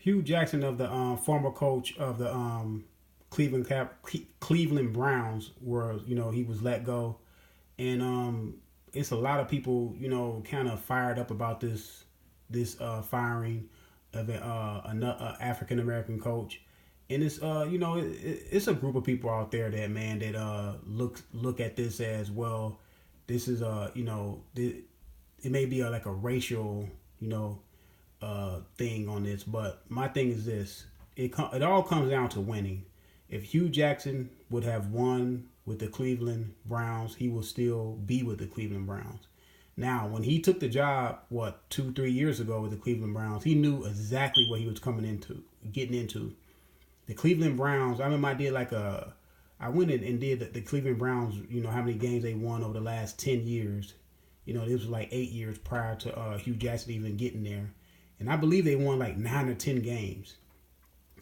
Hugh Jackson of the former coach of the Cleveland Browns, where he was let go, and it's a lot of people kind of fired up about this firing of an African American coach, and it's it's a group of people out there that look at this as well. This is it may be like a racial thing on this, but my thing is this: it all comes down to winning. If Hugh Jackson would have won with the Cleveland Browns, he will still be with the Cleveland Browns. Now, when he took the job, 2-3 years ago with the Cleveland Browns, he knew exactly what he was getting into. The Cleveland Browns, I remember I went in and did the Cleveland Browns, how many games they won over the last 10 years. This was like 8 years prior to Hugh Jackson even getting there. And I believe they won like 9 or 10 games.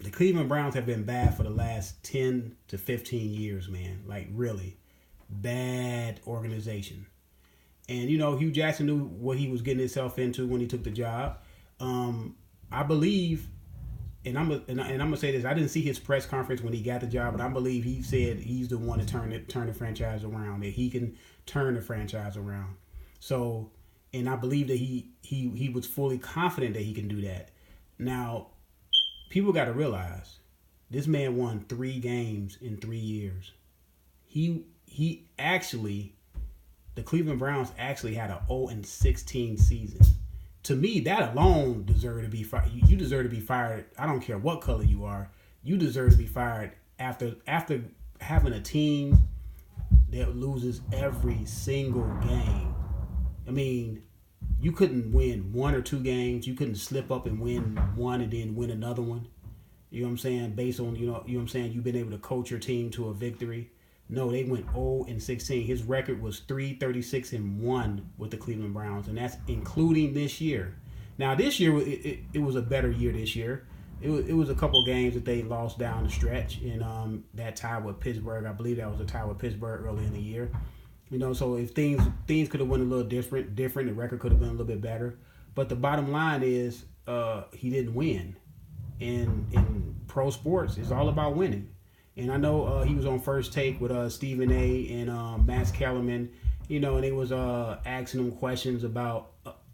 The Cleveland Browns have been bad for the last 10 to 15 years, man. Like, really. Bad organization. And, Hugh Jackson knew what he was getting himself into when he took the job. I believe, and I'm gonna say this, I didn't see his press conference when he got the job, but I believe he said he's the one to turn the franchise around, that he can turn the franchise around. So, and I believe that he was fully confident that he can do that. Now, people got to realize this man won 3 games in 3 years. He actually, the Cleveland Browns actually had a 0-16 season. To me, that alone deserved to be fired. You deserve to be fired. I don't care what color you are. You deserve to be fired after having a team that loses every single game. I mean, you couldn't win 1 or 2 games. You couldn't slip up and win one and then win another one. You know what I'm saying? Based on, what I'm saying, you've been able to coach your team to a victory. No, they went 0-16. His record was 3-36-1 with the Cleveland Browns, and that's including this year. Now, this year, it was a better year this year. It was a couple games that they lost down the stretch, and that tie with Pittsburgh. I believe that was a tie with Pittsburgh early in the year. So if things could have went a little different, the record could have been a little bit better. But the bottom line is he didn't win. And in pro sports, it's all about winning. And I know he was on First Take with Stephen A. and Max Kellerman, and they was asking him questions about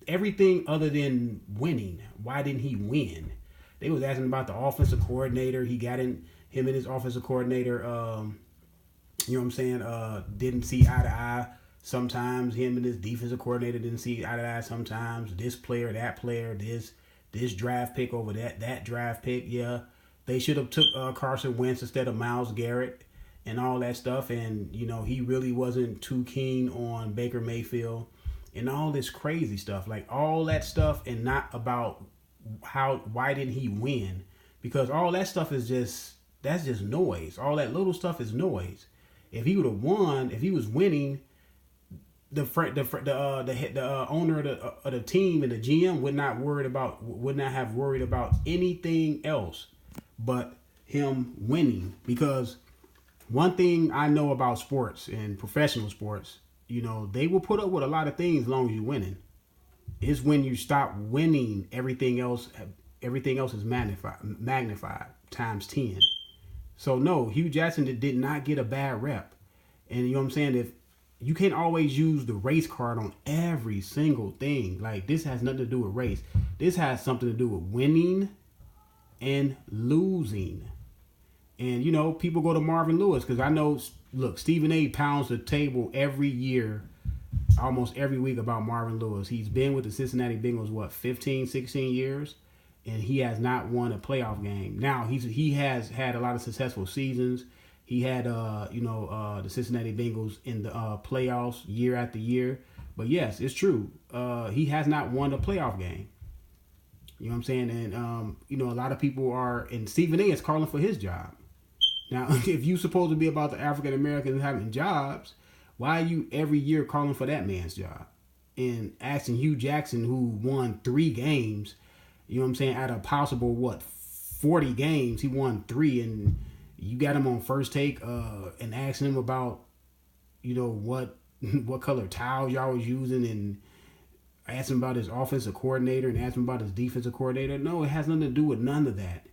everything other than winning. Why didn't he win? They was asking about the offensive coordinator. He got in, him and his offensive coordinator, didn't see eye to eye. Sometimes him and his defensive coordinator didn't see eye to eye sometimes. This player, that player, this draft pick over that draft pick, yeah. They should have took Carson Wentz instead of Myles Garrett and all that stuff. And, he really wasn't too keen on Baker Mayfield and all this crazy stuff. Like, all that stuff, and not about why didn't he win? Because all that stuff is that's just noise. All that little stuff is noise. If he would have won, if he was winning, the owner of the team and the GM would not have worried about anything else but him winning. Because one thing I know about sports and professional sports, they will put up with a lot of things as long as you're winning. It's when you stop winning, everything else is magnified times 10. So no, Hugh Jackson did not get a bad rep. And you know what I'm saying? If you can't always use the race card on every single thing. Like, this has nothing to do with race. This has something to do with winning and losing. And, people go to Marvin Lewis because I know, look, Stephen A. pounds the table every year, almost every week, about Marvin Lewis. He's been with the Cincinnati Bengals, 15, 16 years, and he has not won a playoff game. Now, he has had a lot of successful seasons. He had, the Cincinnati Bengals in the playoffs year after year. But yes, it's true. He has not won a playoff game. You know what I'm saying? And, a lot of people are, and Stephen A. is calling for his job. Now, if you're supposed to be about the African Americans having jobs, why are you every year calling for that man's job? And asking Hugh Jackson, who won 3 games, you know what I'm saying, out of possible, 40 games, he won 3, and you got him on First Take and asking him about, what color towels y'all was using, and ask him about his offensive coordinator and ask him about his defensive coordinator. No, it has nothing to do with none of that.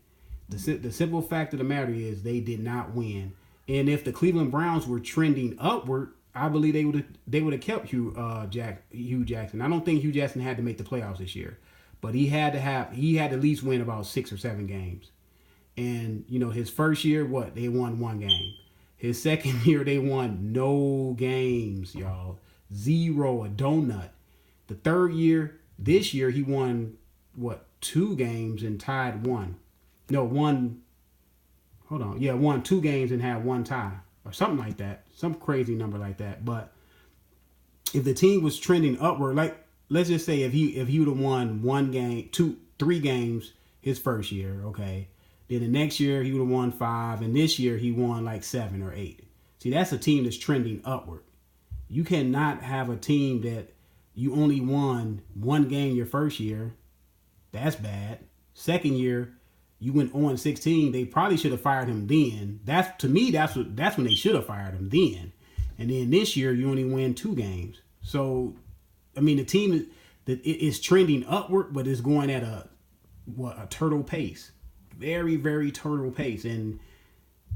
The simple fact of the matter is they did not win. And if the Cleveland Browns were trending upward, I believe they would have kept Hugh Jackson. I don't think Hugh Jackson had to make the playoffs this year, but he had to at least win about 6 or 7 games. And his first year, they won 1 game. His second year, they won no games, y'all. 0, a donut. The third year, this year, he won 2 games and tied 1. No, one. Hold on. Yeah, won 2 games and had 1 tie or something like that. Some crazy number like that. But if the team was trending upward, like let's just say if he would have won 1 game, 3 games his first year, okay. Then the next year he would have won 5, and this year he won like 7 or 8. See, that's a team that's trending upward. You cannot have a team that you only won 1 game your first year. That's bad. Second year, you went 0-16. They probably should have fired him then. That's when they should have fired him then. And then this year, you only win 2 games. So, I mean, the team is trending upward, but it's going at a turtle pace. Very, very turtle pace. And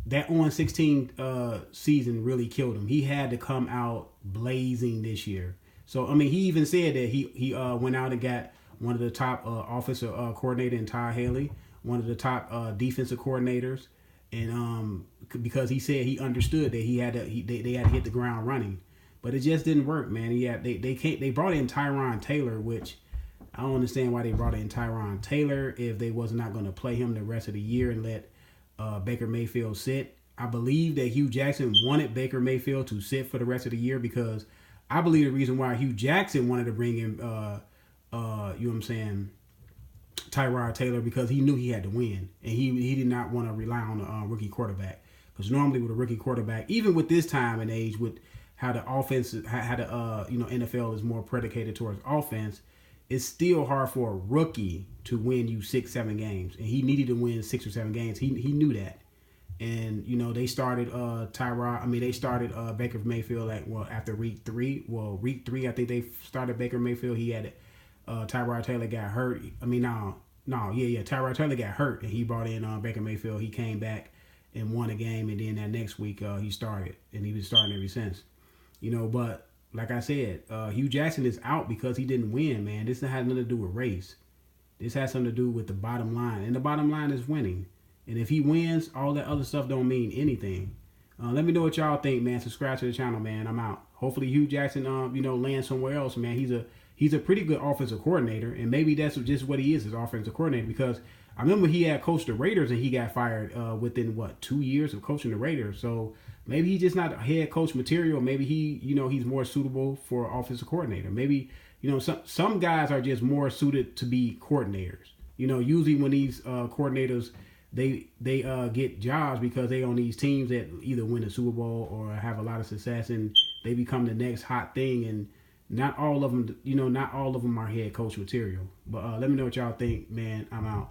that 0-16 season really killed him. He had to come out blazing this year. So, I mean, he even said that he went out and got one of the top offensive coordinator in Todd Haley, one of the top defensive coordinators, and because he said he understood that they had to hit the ground running, but it just didn't work, man. They brought in Tyrod Taylor, which I don't understand why they brought in Tyrod Taylor if they was not going to play him the rest of the year and let Baker Mayfield sit. I believe that Hugh Jackson wanted Baker Mayfield to sit for the rest of the year because I believe the reason why Hugh Jackson wanted to bring in, you know what I'm saying, Tyrod Taylor, because he knew he had to win, and he did not want to rely on a rookie quarterback. Because normally with a rookie quarterback, even with this time and age, with how the offense, how the NFL is more predicated towards offense, it's still hard for a rookie to win you 6-7 games, and he needed to win 6 or 7 games. He knew that. And, they started they started Baker Mayfield after week 3. Well, week 3, I think they started Baker Mayfield. He had Tyrod Taylor got hurt. Tyrod Taylor got hurt, and he brought in Baker Mayfield. He came back and won a game, and then that next week he started, and he was starting ever since. But like I said, Hugh Jackson is out because he didn't win, man. This has nothing to do with race. This has something to do with the bottom line, and the bottom line is winning. And if he wins, all that other stuff don't mean anything. Let me know what y'all think, man. Subscribe to the channel, man. I'm out. Hopefully Hugh Jackson, lands somewhere else, man. He's a pretty good offensive coordinator, and maybe that's just what he is offensive coordinator. Because I remember he had coached the Raiders, and he got fired within 2 years of coaching the Raiders. So maybe he's just not head coach material. Maybe he's more suitable for offensive coordinator. Maybe some guys are just more suited to be coordinators. Usually when these coordinators they get jobs because they on these teams that either win a Super Bowl or have a lot of success, and they become the next hot thing. And not all of them are head coach material. But let me know what y'all think, man. I'm out.